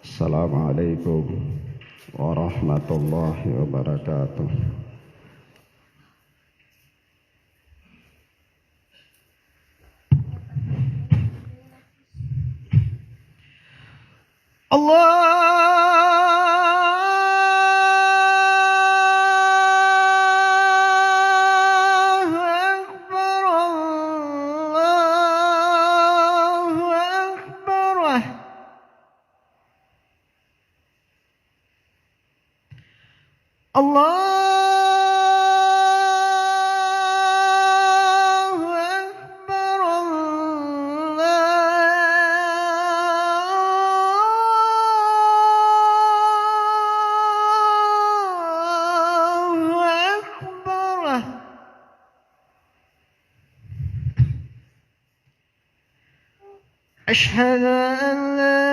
Assalamualaikum warahmatullahi wabarakatuh. أشهد أن لا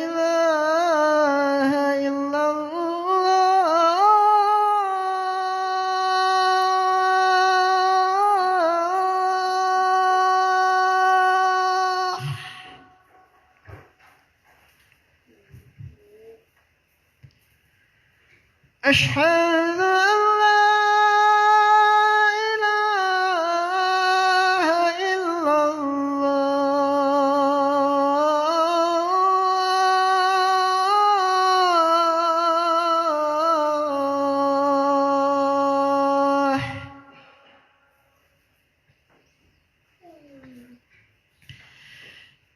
إله إلا الله. أشهد أن لا إله إلا الله.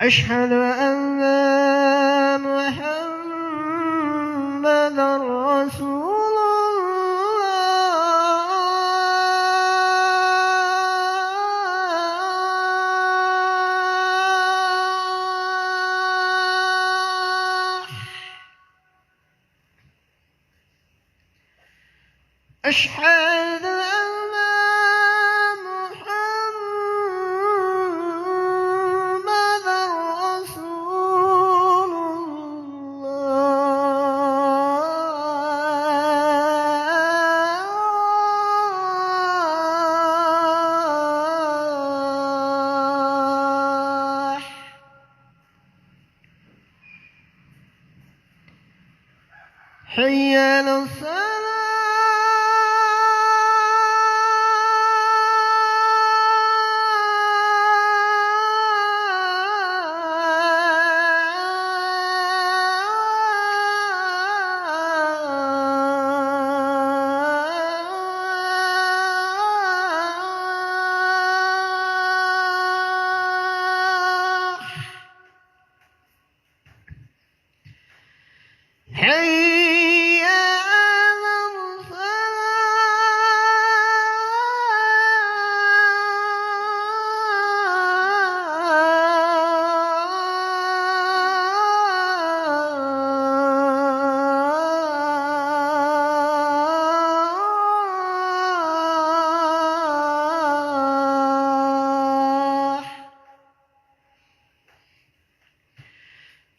أشهد أن محمدا رسول الله. أشهد أن محمدا رسول الله. حي على الصلاة. حي على الصلاة.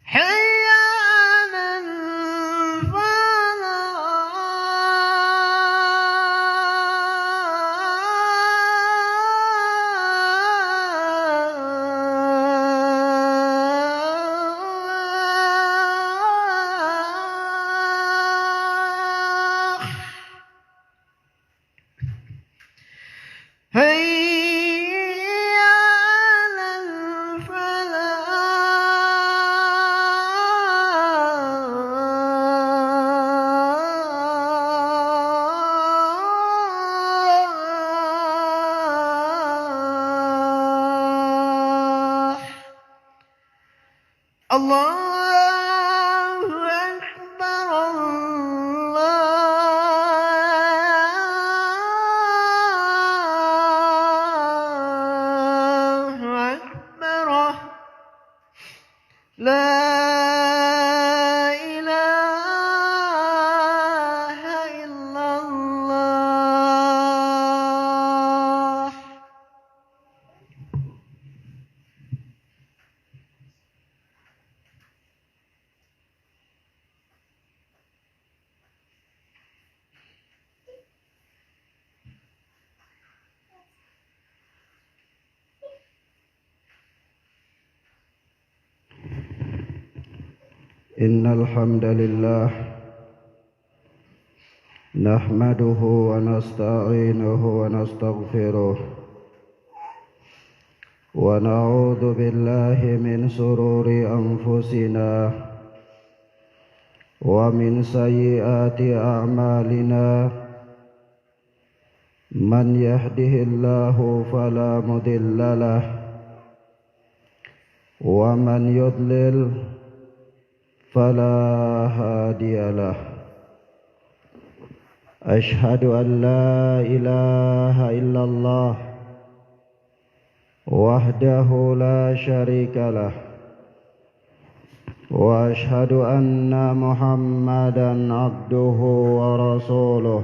حي على الفلاح. هيا على الفلاح. الله أكبر الله أكبر. لا إله إلا الله. إن الحمد لله نحمده ونستعينه ونستغفره ونعوذ بالله من شرور أنفسنا ومن سيئات أعمالنا من يهده الله فلا مضل له ومن يضلل فلا هادي له أشهد أن لا إله إلا الله وحده لا شريك له وأشهد أن محمدا عبده ورسوله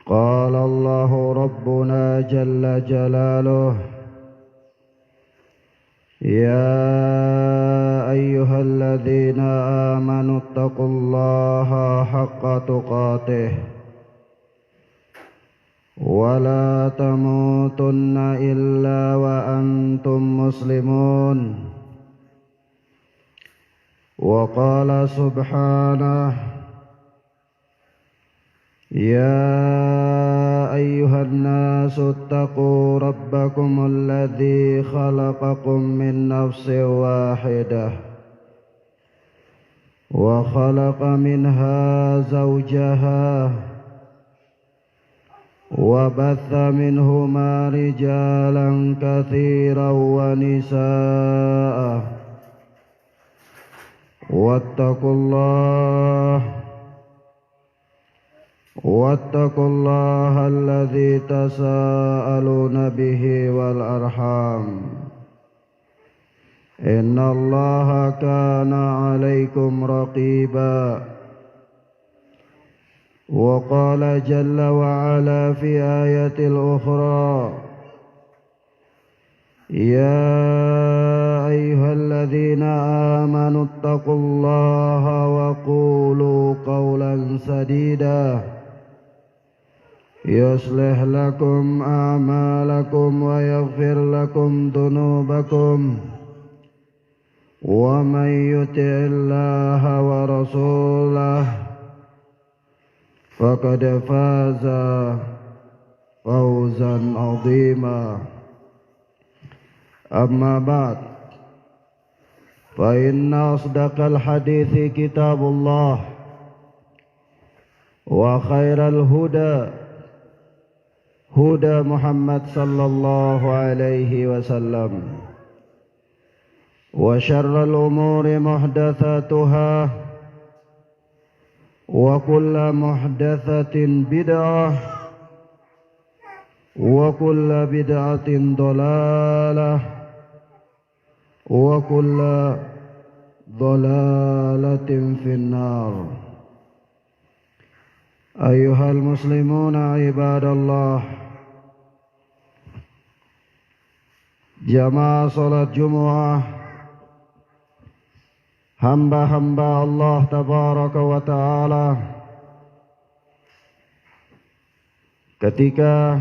قال الله ربنا جل جلاله يا أيها الذين آمنوا اتقوا الله حق تقاته ولا تموتن إلا وأنتم مسلمون وقال سبحانه يا أيها الناس اتقوا ربكم الذي خلقكم من نفس واحدة وخلق منها زوجها وبث منهما رجالا كثيرا ونساء واتقوا الله الذي تساءلون به والأرحام إن الله كان عليكم رقيبا وقال جل وعلا في آية الأخرى يا أيها الذين آمنوا اتقوا الله وقولوا قولا سديدا يصلح لكم أعمالكم ويغفر لكم ذنوبكم ومن يطع الله ورسوله فقد فاز فوزا عظيما أما بعد فإن أصدق الحديث كتاب الله وخير الهدى هدى محمد صلى الله عليه وسلم وشر الأمور محدثاتها وكل محدثة بدعة وكل بدعة ضلالة وكل ضلالة في النار أيها المسلمون عباد الله jamaah salat Jumu'ah hamba-hamba Allah tabaraka wa ta'ala, ketika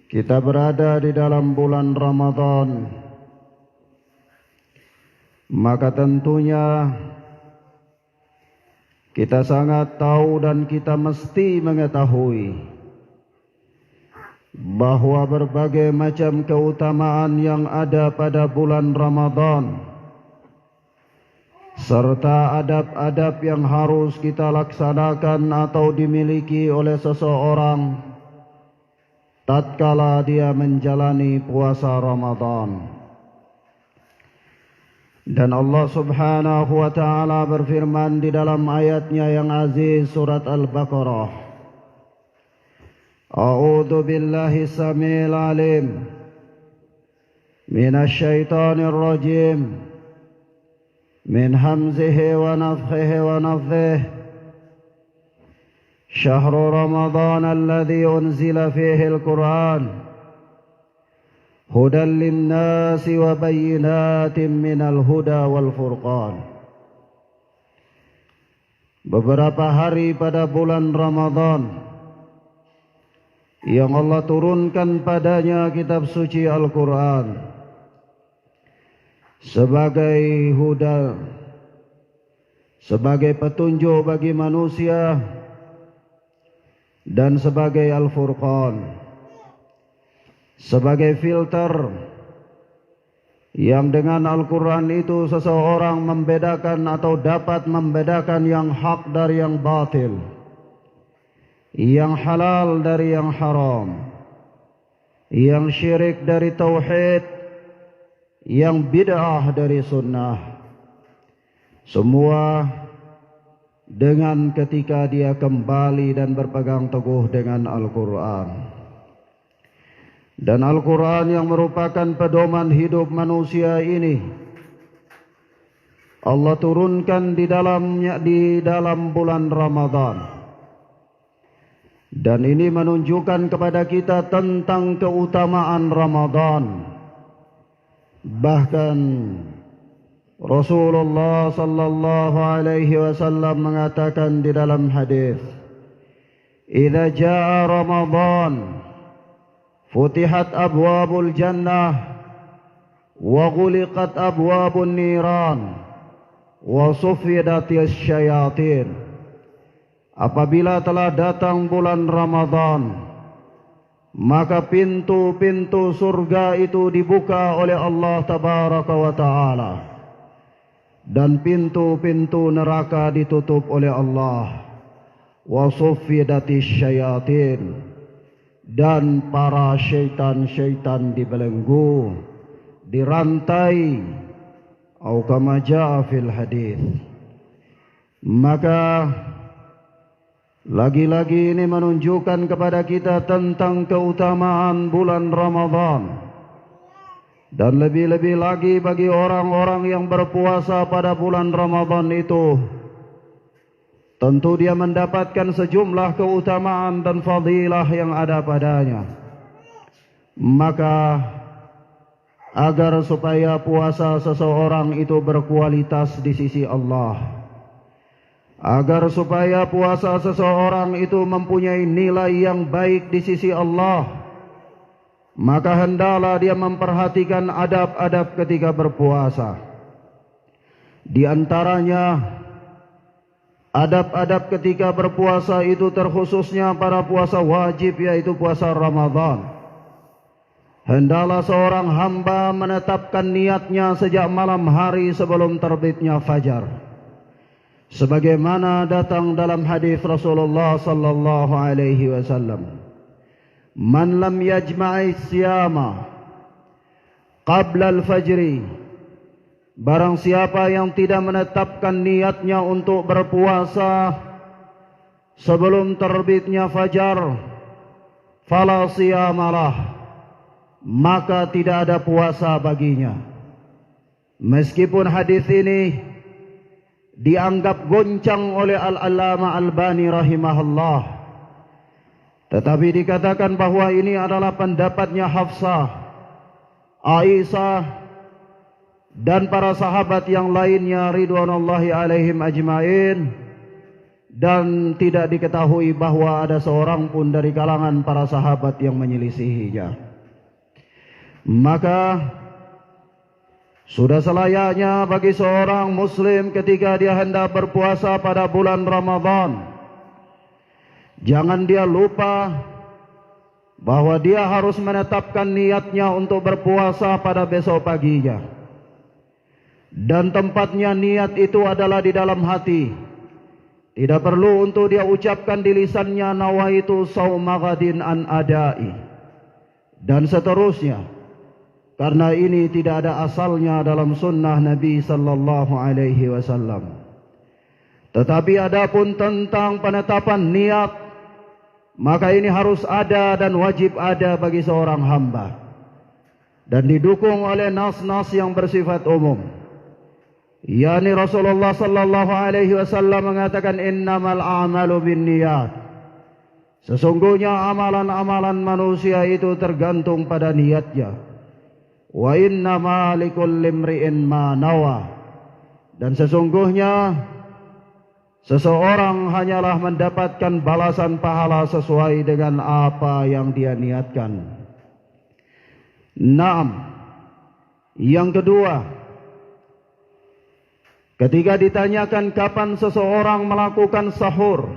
kita berada di dalam bulan Ramadan, maka tentunya kita sangat tahu dan kita mesti mengetahui bahwa berbagai macam keutamaan yang ada pada bulan Ramadan serta adab-adab yang harus kita laksanakan atau dimiliki oleh seseorang tatkala dia menjalani puasa Ramadan. Dan Allah Subhanahu wa ta'ala berfirman di dalam ayatnya yang aziz surat Al-Baqarah, A'udzu billahi samil alim minasy syaithanir rajim min hamzihi wa nafthihi wa nafthihi syahru ramadhan alladhi unzila fihi al-Qur'an hudan lin-nasi wa bayyinatin minal huda wal furqan. Beberapa hari pada bulan Ramadan yang Allah turunkan padanya kitab suci Al-Quran sebagai huda, sebagai petunjuk bagi manusia, dan sebagai Al-Furqan, sebagai filter yang dengan Al-Quran itu seseorang membedakan atau dapat membedakan yang hak dari yang batil, yang halal dari yang haram, yang syirik dari tauhid, yang bid'ah dari sunnah. Semua dengan ketika dia kembali dan berpegang teguh dengan Al-Quran. Dan Al-Quran yang merupakan pedoman hidup manusia ini, Allah turunkan di dalam bulan Ramadan. Dan ini menunjukkan kepada kita tentang keutamaan Ramadan. Bahkan Rasulullah sallallahu alaihi wasallam mengatakan di dalam hadis, "Idza jaa Ramadan, futihat abwabul jannah, wa ghuliqat abwabun niran, wa suffidatis syayatin." Apabila telah datang bulan Ramadan, maka pintu-pintu surga itu dibuka oleh Allah tabaraka wa ta'ala, dan pintu-pintu neraka ditutup oleh Allah. Wa suffidatis syayatin, dan para syaitan-syaitan dibelenggu, dirantai, atau kama jaa fil hadis. Maka lagi-lagi ini menunjukkan kepada kita tentang keutamaan bulan Ramadan. Dan lebih-lebih lagi bagi orang-orang yang berpuasa pada bulan Ramadan itu, tentu dia mendapatkan sejumlah keutamaan dan fadilah yang ada padanya. Maka agar supaya puasa seseorang itu berkualitas di sisi Allah, agar supaya puasa seseorang itu mempunyai nilai yang baik di sisi Allah, maka hendaklah dia memperhatikan adab-adab ketika berpuasa. Di antaranya adab-adab ketika berpuasa itu terkhususnya pada puasa wajib, yaitu puasa Ramadan. Hendaklah seorang hamba menetapkan niatnya sejak malam hari sebelum terbitnya fajar, sebagaimana datang dalam hadis Rasulullah sallallahu alaihi wasallam, "Man lam yajma'i siyama qabla al-fajri," barang siapa yang tidak menetapkan niatnya untuk berpuasa sebelum terbitnya fajar, fala siyamalah, maka tidak ada puasa baginya. Meskipun hadis ini dianggap goncang oleh Al-Allamah Albani rahimahullah, tetapi dikatakan bahwa ini adalah pendapatnya Hafsah, Aisyah, dan para sahabat yang lainnya ridwanullahi alaihim ajmain, dan tidak diketahui bahwa ada seorang pun dari kalangan para sahabat yang menyelisihinya. Maka sudah selayaknya bagi seorang muslim ketika dia hendak berpuasa pada bulan Ramadan, jangan dia lupa bahwa dia harus menetapkan niatnya untuk berpuasa pada besok paginya. Dan tempatnya niat itu adalah di dalam hati. Tidak perlu untuk dia ucapkan di lisannya, nawaitu shauma ghadin an adai, dan seterusnya. Karena ini tidak ada asalnya dalam sunnah Nabi sallallahu alaihi wasallam. Tetapi adapun tentang penetapan niat, maka ini harus ada dan wajib ada bagi seorang hamba, dan didukung oleh nas-nas yang bersifat umum. Yani Rasulullah sallallahu alaihi wasallam mengatakan, innamal a'malu binniyat. Sesungguhnya amalan-amalan manusia itu tergantung pada niatnya. Wa innama likulli imri'in ma nawa. Dan sesungguhnya seseorang hanyalah mendapatkan balasan pahala sesuai dengan apa yang dia niatkan. Naam. Yang kedua, ketika ditanyakan kapan seseorang melakukan sahur,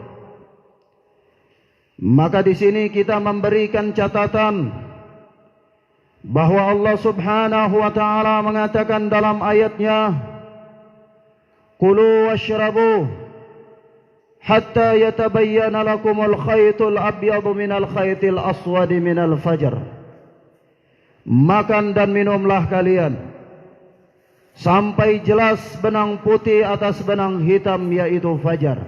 maka di sini kita memberikan catatan bahwa Allah Subhanahu wa taala mengatakan dalam ayatnya, "Kulu washrabu hatta yatabayyana lakumul khaytul abyadu minal khaytil aswadi minal fajr." Makan dan minumlah kalian sampai jelas benang putih atas benang hitam, yaitu fajar.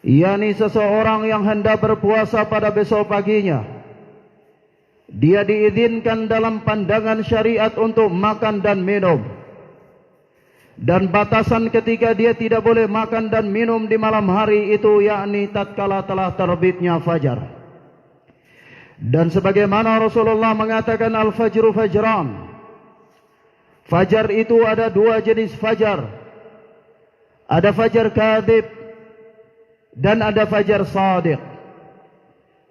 Yani seseorang yang hendak berpuasa pada besok paginya, dia diizinkan dalam pandangan syariat untuk makan dan minum. Dan batasan ketika dia tidak boleh makan dan minum di malam hari itu, yakni tatkala telah terbitnya fajar. Dan sebagaimana Rasulullah mengatakan, al-fajru fajran. Fajar itu ada dua jenis fajar. Ada fajar kadhib dan ada fajar sadiq.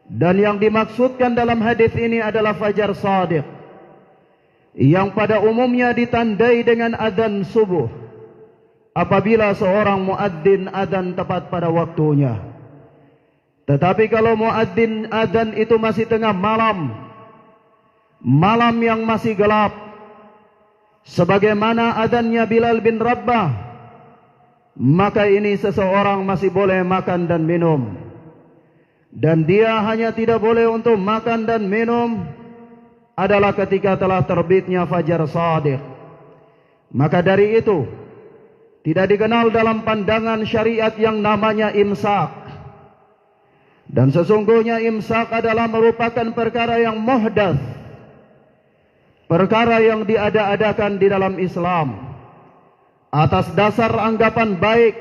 Dan yang dimaksudkan dalam hadis ini adalah fajar sadiq, yang pada umumnya ditandai dengan adzan subuh, apabila seorang muadzin adzan tepat pada waktunya. Tetapi kalau muadzin adzan itu masih tengah malam, malam yang masih gelap, sebagaimana adzannya Bilal bin Rabah, maka ini seseorang masih boleh makan dan minum. Dan dia hanya tidak boleh untuk makan dan minum adalah ketika telah terbitnya fajar shadiq. Maka dari itu tidak dikenal dalam pandangan syariat yang namanya imsak. Dan sesungguhnya imsak adalah merupakan perkara yang muhdats, perkara yang diada-adakan di dalam Islam atas dasar anggapan baik,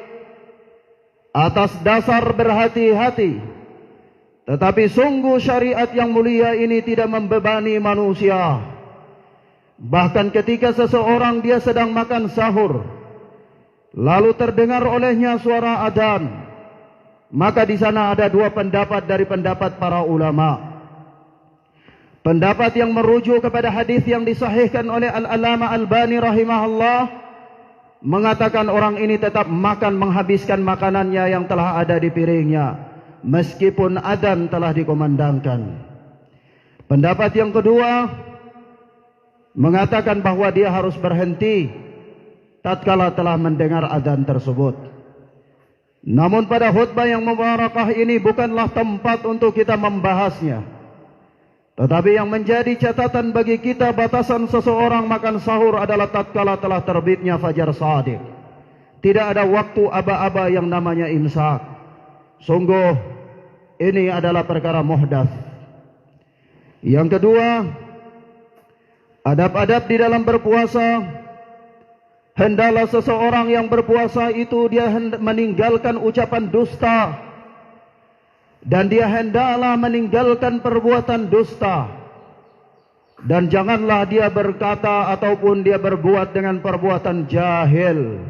atas dasar berhati-hati. Tetapi sungguh syariat yang mulia ini tidak membebani manusia. Bahkan ketika seseorang dia sedang makan sahur, lalu terdengar olehnya suara adzan, maka di sana ada dua pendapat dari pendapat para ulama. Pendapat yang merujuk kepada hadis yang disahihkan oleh Al-Allamah Albani rahimahullah mengatakan orang ini tetap makan, menghabiskan makanannya yang telah ada di piringnya meskipun adzan telah dikumandangkan. Pendapat yang kedua mengatakan bahwa dia harus berhenti tatkala telah mendengar adzan tersebut. Namun pada khutbah yang mubarakah ini bukanlah tempat untuk kita membahasnya. Tetapi yang menjadi catatan bagi kita, batasan seseorang makan sahur adalah tatkala telah terbitnya fajar shadiq. Tidak ada waktu aba-aba yang namanya imsak. Sungguh ini adalah perkara muhdats. Yang kedua, adab-adab di dalam berpuasa. Hendaklah seseorang yang berpuasa itu dia meninggalkan ucapan dusta, dan dia hendaklah meninggalkan perbuatan dusta, dan janganlah dia berkata ataupun dia berbuat dengan perbuatan jahil.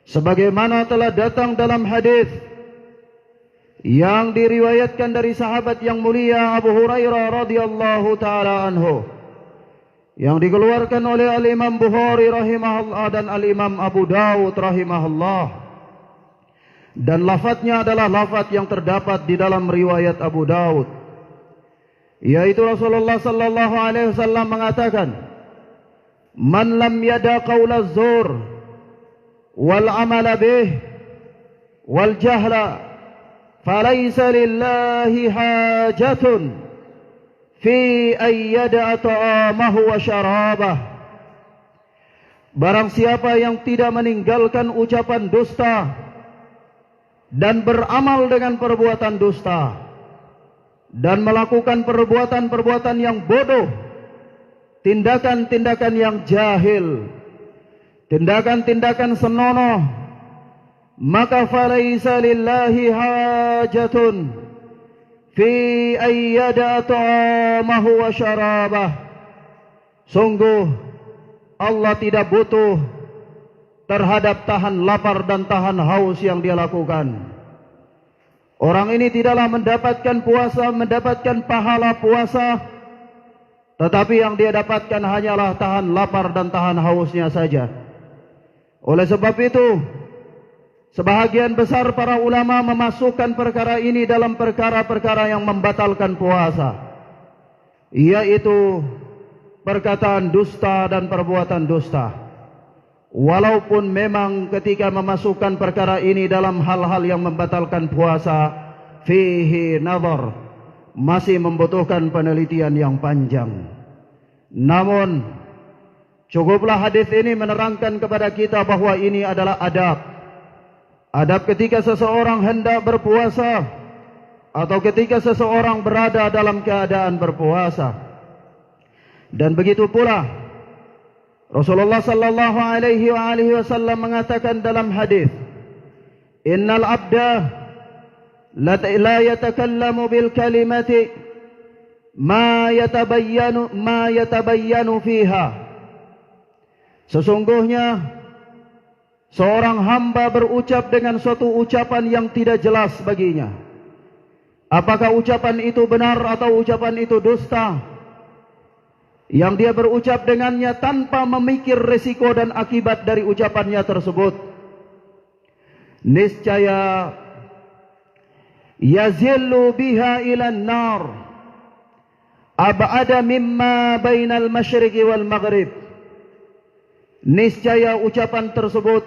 Sebagaimana telah datang dalam hadis yang diriwayatkan dari sahabat yang mulia Abu Hurairah radhiyallahu taala anhu, yang dikeluarkan oleh Al-Imam Bukhari rahimahullah dan Al-Imam Abu Dawud rahimahullah. Dan lafadznya adalah lafadz yang terdapat di dalam riwayat Abu Dawud, yaitu Rasulullah sallallahu alaihi wasallam mengatakan, "Man lam yada qaula az-zur wal amala bih wal jahla falaysa lillahi hajatun fi ayyada'a ta'amahu wa syarabah." Barang siapa yang tidak meninggalkan ucapan dusta dan beramal dengan perbuatan dusta dan melakukan perbuatan-perbuatan yang bodoh, tindakan-tindakan yang jahil, tindakan-tindakan senonoh, maka falaysa lillahi hajatun fi ayyada ta'amahu wa syarabah. Sungguh Allah tidak butuh terhadap tahan lapar dan tahan haus yang dia lakukan. Orang ini tidaklah mendapatkan puasa, mendapatkan pahala puasa, tetapi yang dia dapatkan hanyalah tahan lapar dan tahan hausnya saja. Oleh sebab itu, sebahagian besar para ulama memasukkan perkara ini dalam perkara-perkara yang membatalkan puasa, yaitu perkataan dusta dan perbuatan dusta. Walaupun memang ketika memasukkan perkara ini dalam hal-hal yang membatalkan puasa, fihi nazar, masih membutuhkan penelitian yang panjang. Namun cukuplah hadis ini menerangkan kepada kita bahwa ini adalah adab. Adab ketika seseorang hendak berpuasa atau ketika seseorang berada dalam keadaan berpuasa. Dan begitu pula Rasulullah sallallahu alaihi wasallam mengatakan dalam hadis, "Innal abda la yatakallamu bil kalimati ma yatabayyanu fiha." Sesungguhnya seorang hamba berucap dengan suatu ucapan yang tidak jelas baginya. Apakah ucapan itu benar atau ucapan itu dusta? Yang dia berucap dengannya tanpa memikir resiko dan akibat dari ucapannya tersebut, niscaya yazillu biha ilan nar ab'ada mimma bainal masyriqi wal maghrib. Niscaya ucapan tersebut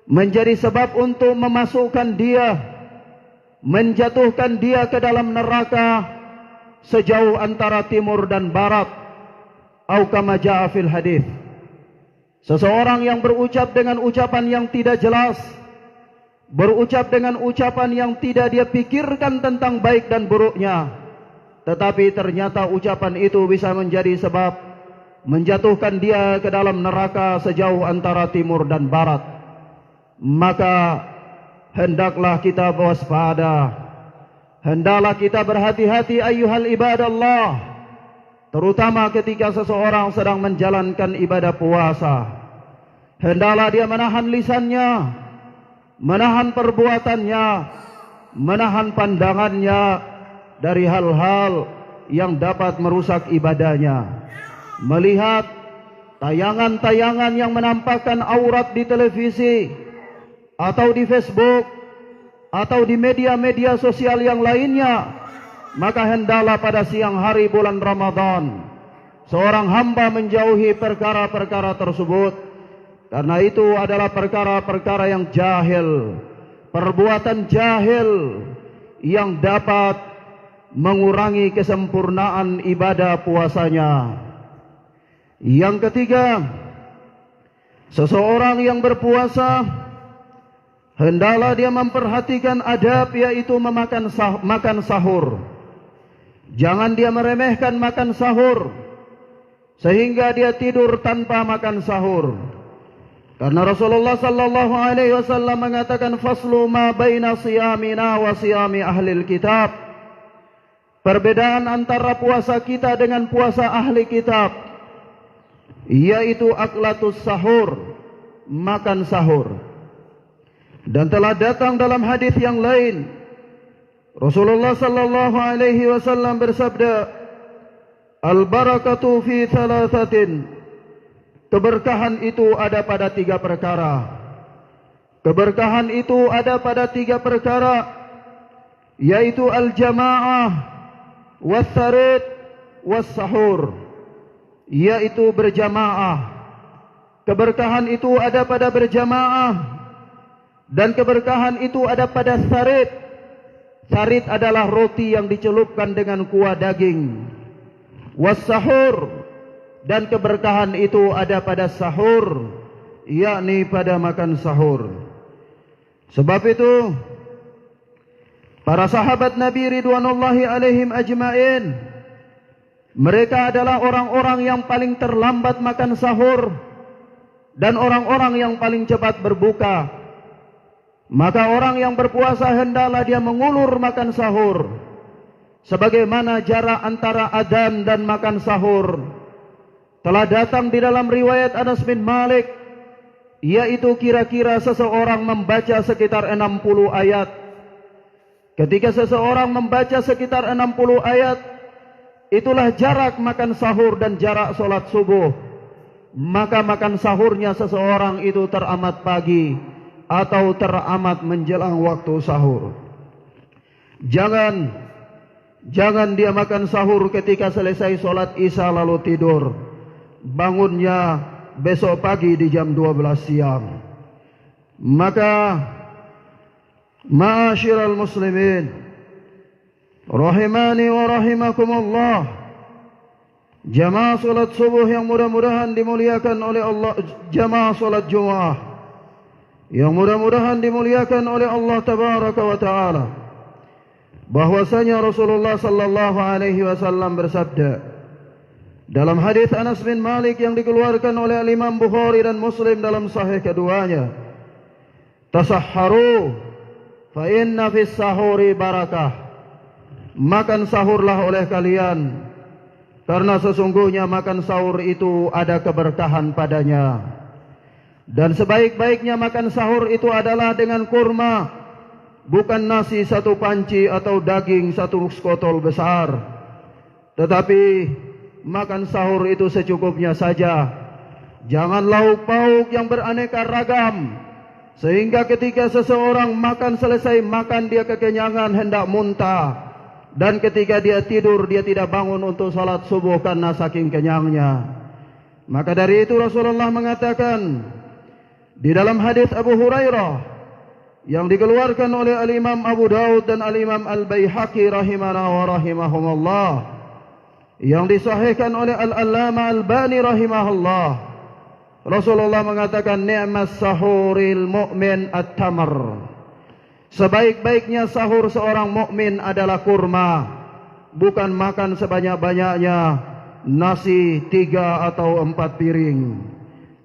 menjadi sebab untuk memasukkan dia, menjatuhkan dia ke dalam neraka sejauh antara timur dan barat. Au kama jaa fil hadis. Seseorang yang berucap dengan ucapan yang tidak jelas, berucap dengan ucapan yang tidak dia pikirkan tentang baik dan buruknya, tetapi ternyata ucapan itu bisa menjadi sebab menjatuhkan dia ke dalam neraka sejauh antara timur dan barat. Maka hendaklah kita waspada, hendaklah kita berhati-hati ayyuhal ibadallah, terutama ketika seseorang sedang menjalankan ibadah puasa. Hendaklah dia menahan lisannya, menahan perbuatannya, menahan pandangannya dari hal-hal yang dapat merusak ibadahnya. Melihat tayangan-tayangan yang menampakkan aurat di televisi atau di Facebook atau di media-media sosial yang lainnya, maka hendaklah pada siang hari bulan Ramadan seorang hamba menjauhi perkara-perkara tersebut, karena itu adalah perkara-perkara yang jahil, perbuatan jahil yang dapat mengurangi kesempurnaan ibadah puasanya. Yang ketiga, seseorang yang berpuasa hendaklah dia memperhatikan adab, yaitu makan sahur. Jangan dia meremehkan makan sahur sehingga dia tidur tanpa makan sahur. Karena Rasulullah sallallahu alaihi wasallam mengatakan, faslu ma baina siyamina wa siyami ahlil kitab. Perbedaan antara puasa kita dengan puasa ahli kitab, yaitu aklatus sahur, makan sahur. Dan telah datang dalam hadis yang lain, Rasulullah sallallahu alaihi wasallam bersabda, al-barakatu fi thalathatin. Keberkahan itu ada pada 3 perkara. Keberkahan itu ada pada 3 perkara, yaitu al-jamaah, was-sarid, was-sahur, yaitu berjamaah. Keberkahan itu ada pada berjamaah, dan keberkahan itu ada pada sarid. Sarid adalah roti yang dicelupkan dengan kuah daging. Was-sahur, dan keberkahan itu ada pada sahur, yakni pada makan sahur. Sebab itu para sahabat Nabi ridwanullahi alaihim ajmain, mereka adalah orang-orang yang paling terlambat makan sahur dan orang-orang yang paling cepat berbuka. Maka orang yang berpuasa hendaklah dia mengulur makan sahur, sebagaimana jarak antara adzan dan makan sahur telah datang di dalam riwayat Anas bin Malik, yaitu kira-kira seseorang membaca sekitar 60 ayat. Ketika seseorang membaca sekitar 60 ayat, itulah jarak makan sahur dan jarak solat subuh. maka makan sahurnya seseorang itu teramat pagi atau teramat menjelang waktu sahur. Jangan dia makan sahur ketika selesai sholat isya lalu tidur. Bangunnya besok pagi di jam 12 siang. Maka ma'asyiral muslimin rahimani wa rahimakumullah, jamaah salat subuh yang mudah-mudahan dimuliakan oleh Allah, jamaah salat Jumat yang mudah-mudahan dimuliakan oleh Allah tabaraka wa taala, bahwasanya Rasulullah sallallahu alaihi wasallam bersabda dalam hadis Anas bin Malik yang dikeluarkan oleh Imam Bukhari dan Muslim dalam sahih keduanya, tasahharu fa inna fis sahuri barakah. Makan sahurlah oleh kalian, karena sesungguhnya makan sahur itu ada keberkahan padanya. Dan sebaik-baiknya makan sahur itu adalah dengan kurma, bukan nasi satu panci atau daging satu sekotol besar. Tetapi makan sahur itu secukupnya saja. Jangan lauk pauk yang beraneka ragam, sehingga ketika seseorang makan selesai makan dia kekenyangan hendak muntah. Dan ketika dia tidur dia tidak bangun untuk salat subuh karena saking kenyangnya. Maka dari itu Rasulullah mengatakan di dalam hadis Abu Hurairah yang dikeluarkan oleh Al-Imam Abu Daud dan Al-Imam Al-Baihaqi rahimana wa rahimahumullah, yang disahihkan oleh Al-Allama Al-Bani rahimahullah, Rasulullah mengatakan ni'mas sahuril mu'min at-tamr. Sebaik-baiknya sahur seorang mukmin adalah kurma, bukan makan sebanyak-banyaknya nasi 3 atau 4 piring.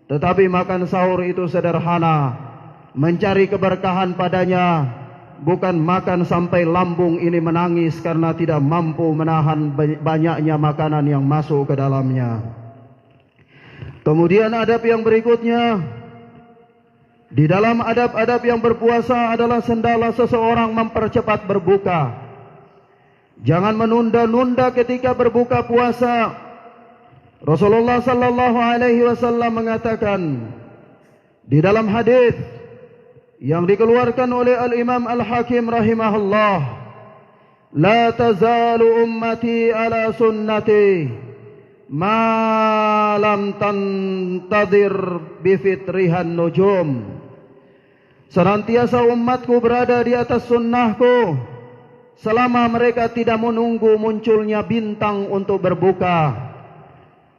Tetapi makan sahur itu sederhana, mencari keberkahan padanya, bukan makan sampai lambung ini menangis karena tidak mampu menahan banyaknya makanan yang masuk ke dalamnya. Kemudian adab yang berikutnya, di dalam adab-adab yang berpuasa adalah hendaklah seseorang mempercepat berbuka. Jangan menunda-nunda ketika berbuka puasa. Rasulullah sallallahu alaihi wasallam mengatakan di dalam hadis yang dikeluarkan oleh Al-Imam Al-Hakim rahimahullah, la tazalu ummati ala sunnati ma lam tantadir bifitrihan nujum. Senantiasa umatku berada di atas sunnahku selama mereka tidak menunggu munculnya bintang untuk berbuka,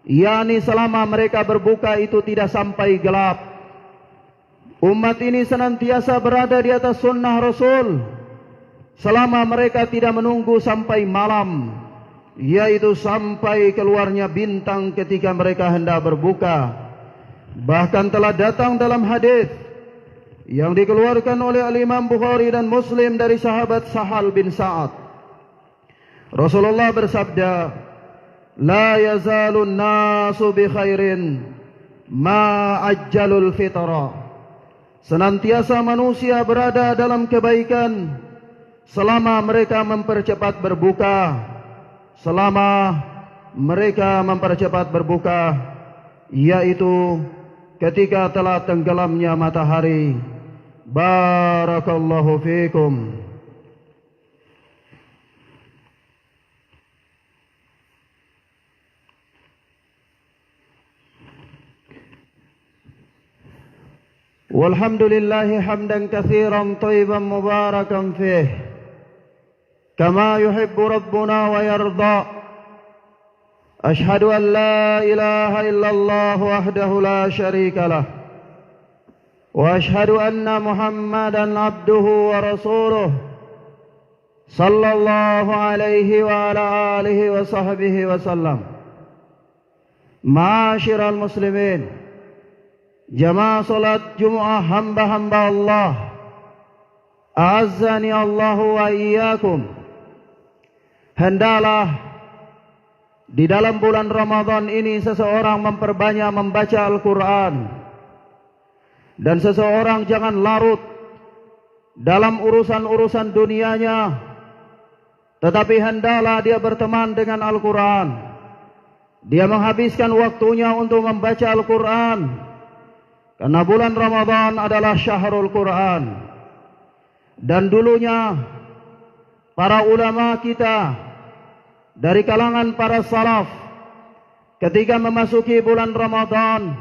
yakni selama mereka berbuka itu tidak sampai gelap. Umat ini senantiasa berada di atas sunnah Rasul selama mereka tidak menunggu sampai malam, yaitu sampai keluarnya bintang ketika mereka hendak berbuka. Bahkan telah datang dalam hadis yang dikeluarkan oleh Al-Imam Bukhari dan Muslim dari sahabat Sahal bin Sa'ad, Rasulullah bersabda, la yazalun nasu bi khairin ma ajjalul fitra. Senantiasa manusia berada dalam kebaikan selama mereka mempercepat berbuka. Selama mereka mempercepat berbuka, yaitu ketika telah tenggelamnya matahari. Barakallahu fikum. Walhamdulillahi hamdan katsiran thayyiban mubarakan fih, kama yuhibbu rabbuna wa yarda. Ashhadu an la ilaha illallah wahdahu la syarika lah, wa ashhadu anna Muhammadan abduhu wa rasuluh, sallallahu alaihi wa ala alihi wa sahbihi wa sallam. Ma'asyiral muslimin, jamaah salat Jumat hamba-hamba Allah, a'azzani Allahu wa iyyakum. Hendaklah di dalam bulan Ramadan ini seseorang memperbanyak membaca Al-Quran, dan seseorang jangan larut dalam urusan-urusan dunianya, tetapi hendaklah dia berteman dengan Al-Quran. dia menghabiskan waktunya untuk membaca Al-Quran. Karena bulan Ramadan adalah syahrul Quran. Dan dulunya para ulama kita dari kalangan para salaf, ketika memasuki bulan Ramadan,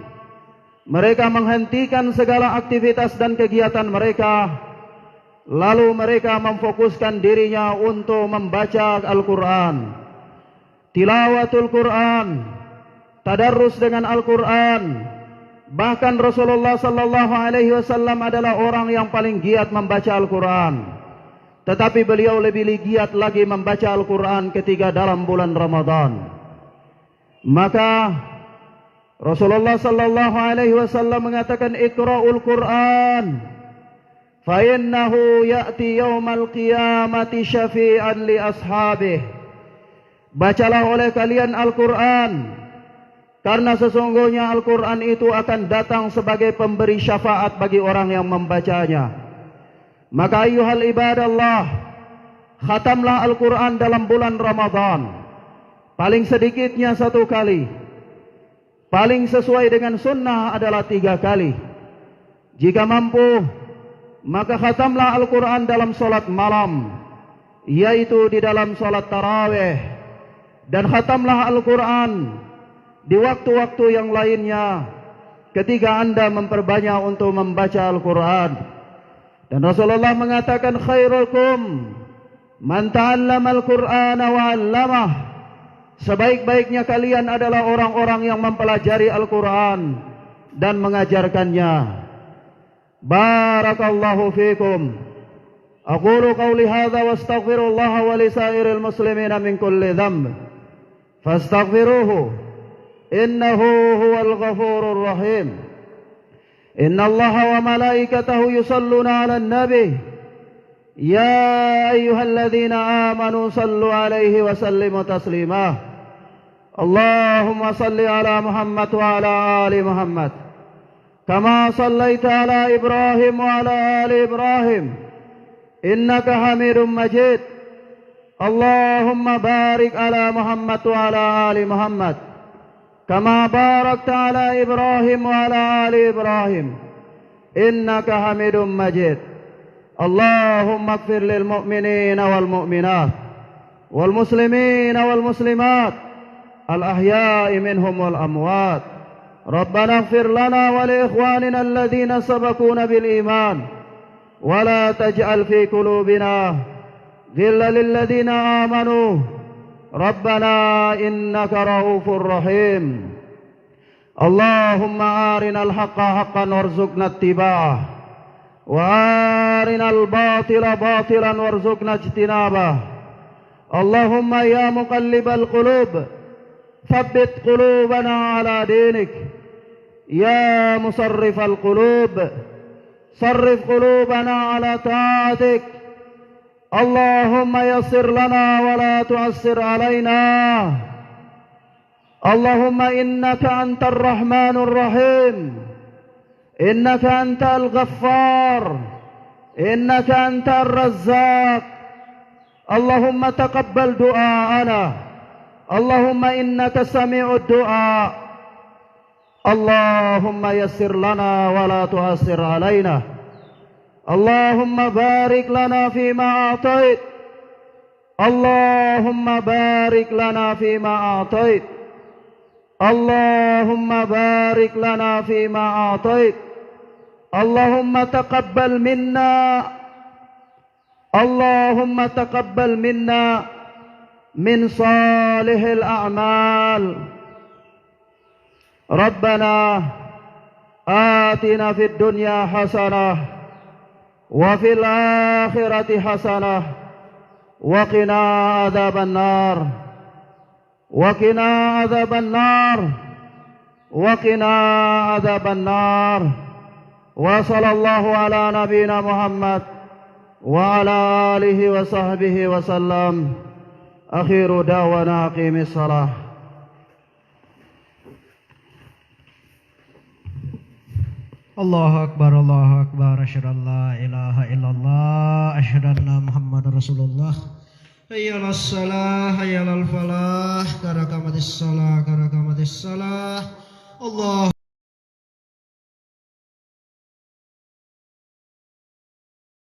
mereka menghentikan segala aktivitas dan kegiatan mereka, lalu mereka memfokuskan dirinya untuk membaca Al-Quran, tilawatul Quran, tadarrus dengan Al-Quran. Bahkan Rasulullah sallallahu alaihi wasallam adalah orang yang paling giat membaca Al-Quran. Tetapi beliau lebih giat lagi membaca Al-Quran ketika dalam bulan Ramadan. Maka Rasulullah sallallahu alaihi wasallam mengatakan, "Iqra'ul Quran fa innahu ya'ti yaumal qiyamati syafi'an li ashabihi." Bacalah oleh kalian Al-Quran, karena sesungguhnya Al-Quran itu akan datang sebagai pemberi syafaat bagi orang yang membacanya. Maka ayyuhal ibadallah, khatamlah Al-Quran dalam bulan Ramadan. Paling sedikitnya 1 kali. Paling sesuai dengan sunnah adalah 3 kali. Jika mampu, maka khatamlah Al-Quran dalam solat malam, yaitu di dalam solat tarawih. Dan khatamlah Al-Quran di waktu-waktu yang lainnya ketika anda memperbanyak untuk membaca Al-Quran. Dan Rasulullah mengatakan, khairukum man ta'allama Al-Qur'ana wa 'allamah. Sebaik-baiknya kalian adalah orang-orang yang mempelajari Al-Quran dan mengajarkannya. Barakallahu fikum. Aqulu qawli hadha wa astaghfirullah wa lisairil muslimina min kulli dhanb. Fastaghfiruhu. إنه هو الغفور الرحيم. إن الله وملائكته يصلون على النبي يا أيها الذين آمنوا صلوا عليه وسلموا تسليما. اللهم صل على محمد وعلى آل محمد كما صليت على إبراهيم وعلى آل إبراهيم إنك حميد مجيد. اللهم بارك على محمد وعلى آل محمد كما باركت على إبراهيم وعلى آل إبراهيم إنك حميد مجيد. اللهم اغفر للمؤمنين والمؤمنات والمسلمين والمسلمات الأحياء منهم والأموات. ربنا اغفر لنا ولإخواننا الذين سبقونا بالإيمان ولا تجعل في قلوبنا غلا للذين آمنوا ربنا إنك رؤوف رحيم. اللهم أرنا الحق حقا وارزقنا اتباعه وأرنا الباطل باطلا وارزقنا اجتنابه. اللهم يا مقلب القلوب ثبت قلوبنا على دينك. يا مصرف القلوب صرف قلوبنا على طاعتك. اللهم يسر لنا ولا تعسر علينا. اللهم إنك أنت الرحمن الرحيم. إنك أنت الغفار. إنك أنت الرزاق. اللهم تقبل دعاءنا. اللهم إنك سميع الدعاء. اللهم يسر لنا ولا تعسر علينا. اللهم بارك لنا فيما أعطيت. اللهم بارك لنا فيما أعطيت. اللهم بارك لنا فيما أعطيت. اللهم تقبل منا. اللهم تقبل منا من صالح الأعمال. ربنا آتنا في الدنيا حسنة وفي الآخرة حسنة وقنا عذاب النار. وقنا عذاب النار. وقنا عذاب النار. وصلى الله على نبينا محمد وعلى آله وصحبه وسلم. أخير دعوانا أقيم الصلاة. Allahu Akbar, Allahu Akbar, asyhadu an la ilaha illallah, asyhadu anna Muhammadar Rasulullah. Hayyalas salah, hayyalal falah, karakamadis salah, karakamadis salah. Allah